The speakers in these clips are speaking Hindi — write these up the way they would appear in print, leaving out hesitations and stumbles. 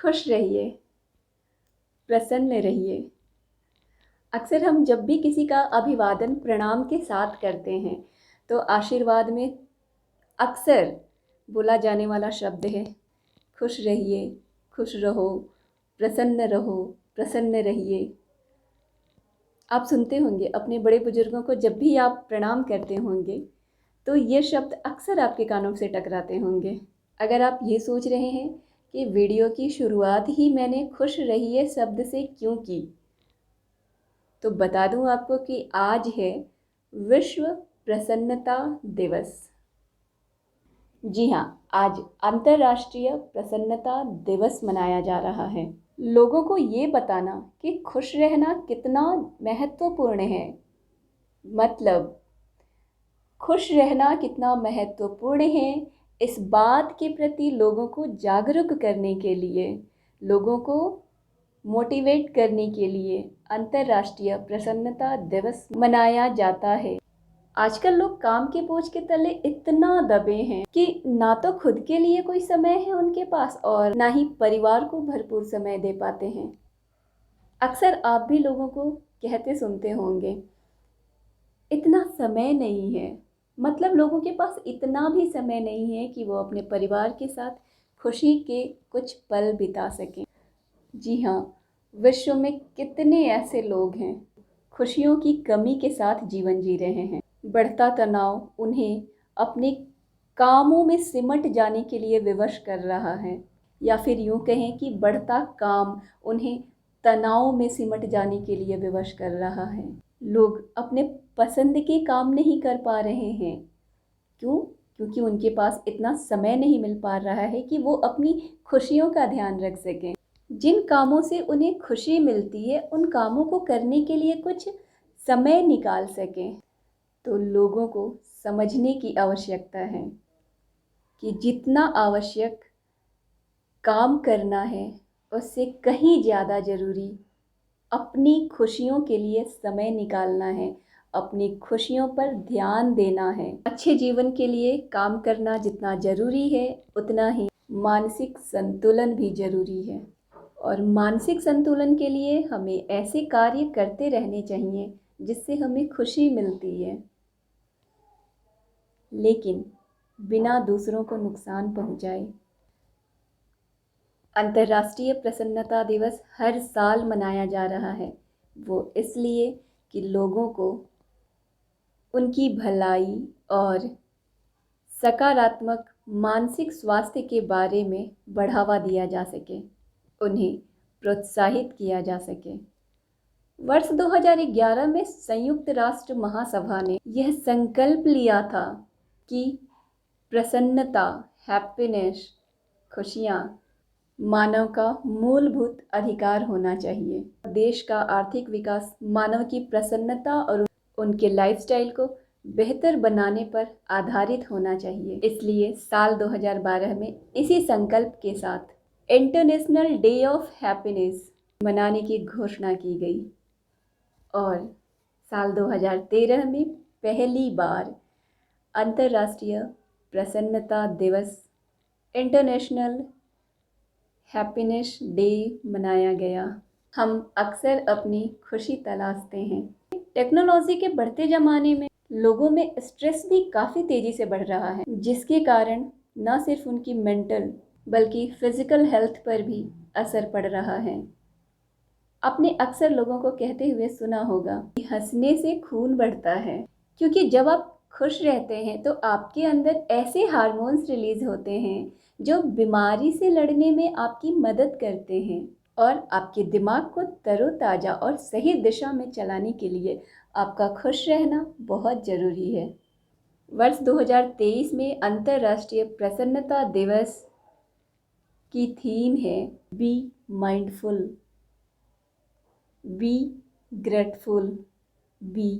खुश रहिए, प्रसन्न रहिए। अक्सर हम जब भी किसी का अभिवादन प्रणाम के साथ करते हैं तो आशीर्वाद में अक्सर बोला जाने वाला शब्द है खुश रहिए, खुश रहो, प्रसन्न रहिए। आप सुनते होंगे अपने बड़े बुजुर्गों को, जब भी आप प्रणाम करते होंगे तो ये शब्द अक्सर आपके कानों से टकराते होंगे। अगर आप ये सोच रहे हैं कि वीडियो की शुरुआत ही मैंने खुश रहिए शब्द से क्यों की, तो बता दूं आपको कि आज है विश्व प्रसन्नता दिवस। जी हाँ, आज अंतर्राष्ट्रीय प्रसन्नता दिवस मनाया जा रहा है। लोगों को ये बताना कि खुश रहना कितना महत्वपूर्ण है, मतलब खुश रहना कितना महत्वपूर्ण है, इस बात के प्रति लोगों को जागरूक करने के लिए, लोगों को मोटिवेट करने के लिए अंतर्राष्ट्रीय प्रसन्नता दिवस मनाया जाता है। आजकल लोग काम के बोझ के तले इतना दबे हैं कि ना तो खुद के लिए कोई समय है उनके पास और ना ही परिवार को भरपूर समय दे पाते हैं। अक्सर आप भी लोगों को कहते सुनते होंगे, इतना समय नहीं है, मतलब लोगों के पास इतना भी समय नहीं है कि वो अपने परिवार के साथ खुशी के कुछ पल बिता सकें। जी हाँ, विश्व में कितने ऐसे लोग हैं खुशियों की कमी के साथ जीवन जी रहे हैं। बढ़ता तनाव उन्हें अपने कामों में सिमट जाने के लिए विवश कर रहा है, या फिर यूँ कहें कि बढ़ता काम उन्हें तनाव में सिमट जाने के लिए विवश कर रहा है। लोग अपने पसंद के काम नहीं कर पा रहे हैं। क्यों? क्योंकि उनके पास इतना समय नहीं मिल पा रहा है कि वो अपनी खुशियों का ध्यान रख सकें। जिन कामों से उन्हें खुशी मिलती है उन कामों को करने के लिए कुछ समय निकाल सकें। तो लोगों को समझने की आवश्यकता है कि जितना आवश्यक काम करना है उससे कहीं ज़्यादा ज़रूरी अपनी खुशियों के लिए समय निकालना है, अपनी खुशियों पर ध्यान देना है। अच्छे जीवन के लिए काम करना जितना ज़रूरी है उतना ही मानसिक संतुलन भी ज़रूरी है, और मानसिक संतुलन के लिए हमें ऐसे कार्य करते रहने चाहिए जिससे हमें खुशी मिलती है, लेकिन बिना दूसरों को नुकसान पहुंचाए। अंतर्राष्ट्रीय प्रसन्नता दिवस हर साल मनाया जा रहा है, वो इसलिए कि लोगों को उनकी भलाई और सकारात्मक मानसिक स्वास्थ्य के बारे में बढ़ावा दिया जा सके, उन्हें प्रोत्साहित किया जा सके। वर्ष 2011 में संयुक्त राष्ट्र महासभा ने यह संकल्प लिया था कि प्रसन्नता, हैप्पीनेस, खुशियाँ मानव का मूलभूत अधिकार होना चाहिए। देश का आर्थिक विकास मानव की प्रसन्नता और उनके लाइफस्टाइल को बेहतर बनाने पर आधारित होना चाहिए। इसलिए साल 2012 में इसी संकल्प के साथ इंटरनेशनल डे ऑफ हैप्पीनेस मनाने की घोषणा की गई, और साल 2013 में पहली बार अंतर्राष्ट्रीय प्रसन्नता दिवस, इंटरनेशनल हैप्पीनेस डे मनाया गया। हम अक्सर अपनी खुशी तलाशते हैं। टेक्नोलॉजी के बढ़ते ज़माने में लोगों में स्ट्रेस भी काफ़ी तेज़ी से बढ़ रहा है, जिसके कारण न सिर्फ उनकी मेंटल बल्कि फिज़िकल हेल्थ पर भी असर पड़ रहा है। आपने अक्सर लोगों को कहते हुए सुना होगा कि हंसने से खून बढ़ता है, क्योंकि जब आप खुश रहते हैं तो आपके अंदर ऐसे हार्मोन्स रिलीज होते हैं जो बीमारी से लड़ने में आपकी मदद करते हैं और आपके दिमाग को तरोताज़ा और सही दिशा में चलाने के लिए आपका खुश रहना बहुत ज़रूरी है। वर्ष 2023 में अंतर्राष्ट्रीय प्रसन्नता दिवस की थीम है be mindful, be grateful, be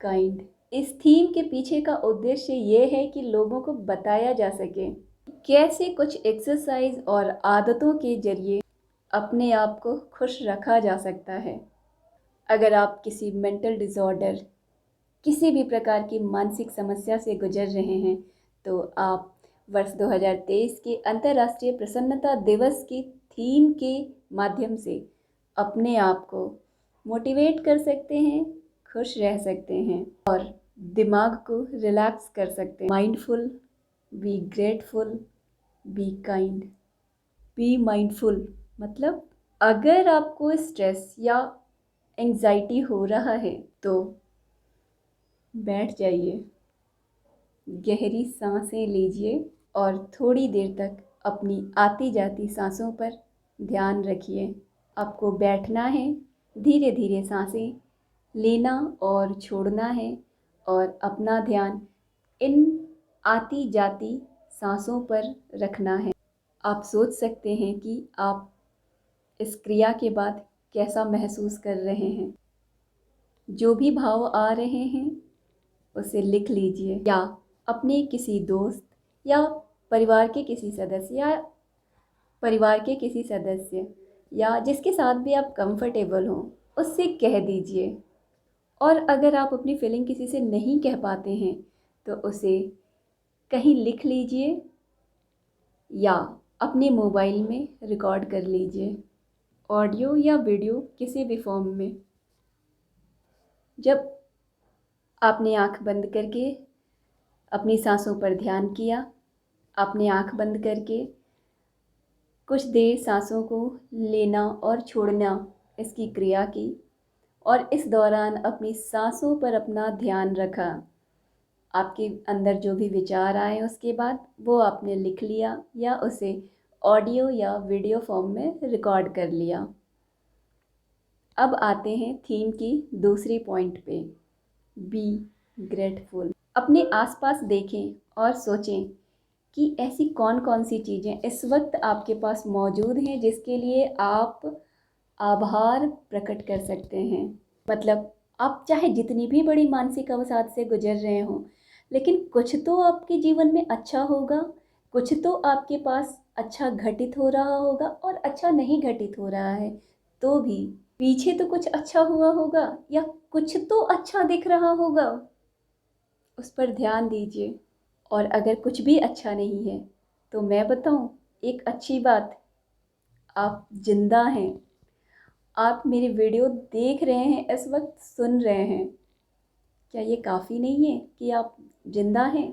kind. इस थीम के पीछे का उद्देश्य ये है कि लोगों को बताया जा सके कैसे कुछ एक्सरसाइज और आदतों के जरिए अपने आप को खुश रखा जा सकता है। अगर आप किसी मेंटल डिसऑर्डर, किसी भी प्रकार की मानसिक समस्या से गुजर रहे हैं तो आप वर्ष 2023 के अंतर्राष्ट्रीय प्रसन्नता दिवस की थीम के माध्यम से अपने आप को मोटिवेट कर सकते हैं, खुश रह सकते हैं और दिमाग को रिलैक्स कर सकते हैं। Mindful, be grateful, be kind. Be mindful मतलब अगर आपको स्ट्रेस या एंजाइटी हो रहा है तो बैठ जाइए, गहरी सांसें लीजिए और थोड़ी देर तक अपनी आती जाती सांसों पर ध्यान रखिए। आपको बैठना है, धीरे धीरे सांसें लेना और छोड़ना है और अपना ध्यान इन आती जाती सांसों पर रखना है। आप सोच सकते हैं कि आप इस क्रिया के बाद कैसा महसूस कर रहे हैं। जो भी भाव आ रहे हैं उसे लिख लीजिए या अपने किसी दोस्त या परिवार के किसी सदस्य या जिसके साथ भी आप कंफर्टेबल हो उससे कह दीजिए। और अगर आप अपनी फीलिंग किसी से नहीं कह पाते हैं तो उसे कहीं लिख लीजिए या अपने मोबाइल में रिकॉर्ड कर लीजिए, ऑडियो या वीडियो किसी भी फॉर्म में। जब आपने आँख बंद करके अपनी सांसों पर ध्यान किया, आपने आँख बंद करके कुछ देर सांसों को लेना और छोड़ना इसकी क्रिया की और इस दौरान अपनी सांसों पर अपना ध्यान रखा। आपके अंदर जो भी विचार आए उसके बाद वो आपने लिख लिया या उसे ऑडियो या वीडियो फॉर्म में रिकॉर्ड कर लिया। अब आते हैं थीम की दूसरी पॉइंट पे, बी ग्रेटफुल। अपने आसपास देखें और सोचें कि ऐसी कौन कौन सी चीज़ें इस वक्त आपके पास मौजूद हैं जिसके लिए आप आभार प्रकट कर सकते हैं। मतलब आप चाहे जितनी भी बड़ी मानसिक अवसाद से गुजर रहे हों, लेकिन कुछ तो आपके जीवन में अच्छा होगा, कुछ तो आपके पास अच्छा घटित हो रहा होगा और अच्छा नहीं घटित हो रहा है तो भी पीछे तो कुछ अच्छा हुआ होगा या कुछ तो अच्छा दिख रहा होगा, उस पर ध्यान दीजिए। और अगर कुछ भी अच्छा नहीं है तो मैं बताऊं एक अच्छी बात, आप जिंदा हैं। आप मेरी वीडियो देख रहे हैं, इस वक्त सुन रहे हैं। क्या ये काफ़ी नहीं है कि आप जिंदा हैं?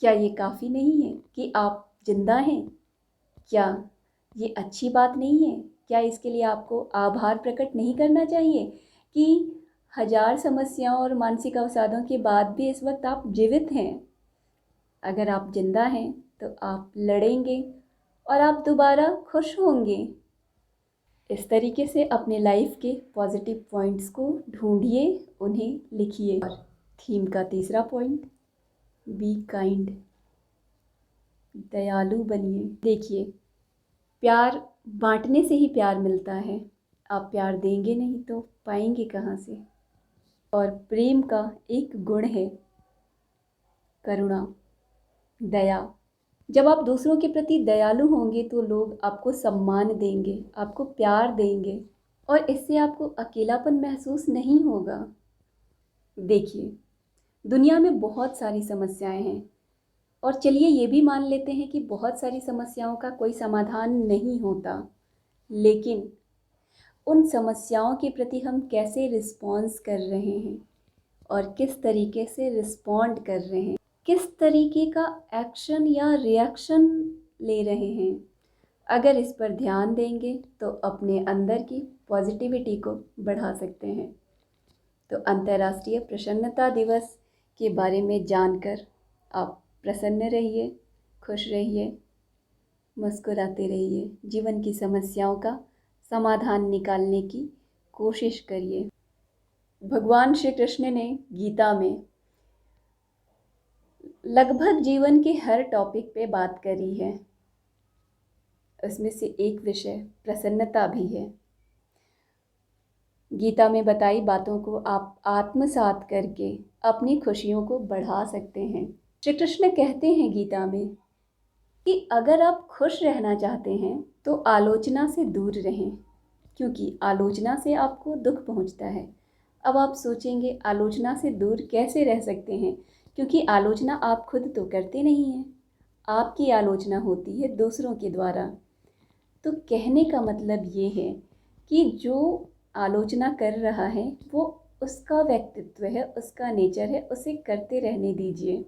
क्या ये काफ़ी नहीं है कि आप जिंदा हैं? क्या ये अच्छी बात नहीं है? क्या इसके लिए आपको आभार प्रकट नहीं करना चाहिए कि हजार समस्याओं और मानसिक अवसादों के बाद भी इस वक्त आप जीवित हैं? अगर आप जिंदा हैं तो आप लड़ेंगे और आप दोबारा खुश होंगे। इस तरीके से अपने लाइफ के पॉजिटिव पॉइंट्स को ढूंढिए, उन्हें लिखिए। और थीम का तीसरा पॉइंट, बी काइंड, दयालु बनिए। देखिए, प्यार बांटने से ही प्यार मिलता है। आप प्यार देंगे नहीं तो पाएंगे कहाँ से। और प्रेम का एक गुण है करुणा, दया। जब आप दूसरों के प्रति दयालु होंगे तो लोग आपको सम्मान देंगे, आपको प्यार देंगे और इससे आपको अकेलापन महसूस नहीं होगा। देखिए, दुनिया में बहुत सारी समस्याएं हैं और चलिए ये भी मान लेते हैं कि बहुत सारी समस्याओं का कोई समाधान नहीं होता, लेकिन उन समस्याओं के प्रति हम कैसे रिस्पॉन्स कर रहे हैं और किस तरीके से रिस्पॉन्ड कर रहे हैं, किस तरीके का एक्शन या रिएक्शन ले रहे हैं, अगर इस पर ध्यान देंगे तो अपने अंदर की पॉजिटिविटी को बढ़ा सकते हैं। तो अंतर्राष्ट्रीय प्रसन्नता दिवस के बारे में जानकर आप प्रसन्न रहिए, खुश रहिए, मुस्कुराते रहिए, जीवन की समस्याओं का समाधान निकालने की कोशिश करिए। भगवान श्री कृष्ण ने गीता में लगभग जीवन के हर टॉपिक पे बात करी है, उसमें से एक विषय प्रसन्नता भी है। गीता में बताई बातों को आप आत्मसात करके अपनी खुशियों को बढ़ा सकते हैं। श्री कृष्ण कहते हैं गीता में कि अगर आप खुश रहना चाहते हैं तो आलोचना से दूर रहें, क्योंकि आलोचना से आपको दुख पहुंचता है। अब आप सोचेंगे आलोचना से दूर कैसे रह सकते हैं, क्योंकि आलोचना आप खुद तो करते नहीं हैं, आपकी आलोचना होती है दूसरों के द्वारा। तो कहने का मतलब ये है कि जो आलोचना कर रहा है वो उसका व्यक्तित्व है, उसका नेचर है, उसे करते रहने दीजिए।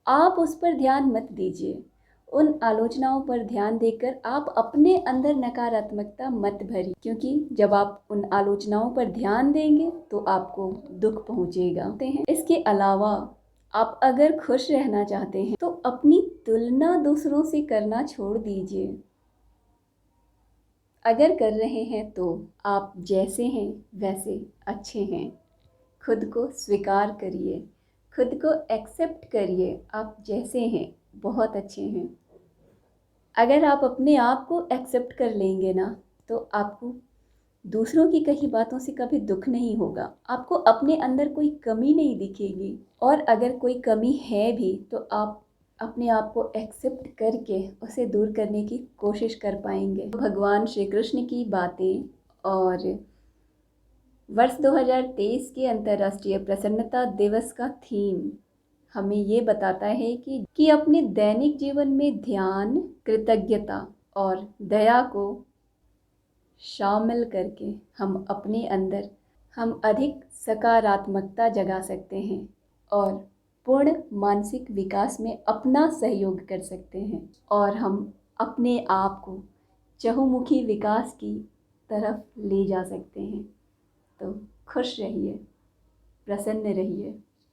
आप उस पर ध्यान मत दीजिए। उन आलोचनाओं पर ध्यान देकर आप अपने अंदर नकारात्मकता मत भरिए, क्योंकि जब आप उन आलोचनाओं पर ध्यान देंगे तो आपको दुख पहुंचेगा। इसके अलावा आप अगर खुश रहना चाहते हैं तो अपनी तुलना दूसरों से करना छोड़ दीजिए। अगर कर रहे हैं तो आप जैसे हैं वैसे अच्छे हैं। खुद को स्वीकार करिए, खुद को एक्सेप्ट करिए, आप जैसे हैं बहुत अच्छे हैं। अगर आप अपने आप को एक्सेप्ट कर लेंगे ना तो आपको दूसरों की कही बातों से कभी दुख नहीं होगा, आपको अपने अंदर कोई कमी नहीं दिखेगी। और अगर कोई कमी है भी तो आप अपने आप को एक्सेप्ट करके उसे दूर करने की कोशिश कर पाएंगे। भगवान श्री कृष्ण की बातें और वर्ष 2023 के अंतर्राष्ट्रीय प्रसन्नता दिवस का थीम हमें ये बताता है कि अपने दैनिक जीवन में ध्यान, कृतज्ञता और दया को शामिल करके हम अधिक सकारात्मकता जगा सकते हैं और पूर्ण मानसिक विकास में अपना सहयोग कर सकते हैं और हम अपने आप को चहुमुखी विकास की तरफ ले जा सकते हैं। तो खुश रहिए, प्रसन्न रहिए।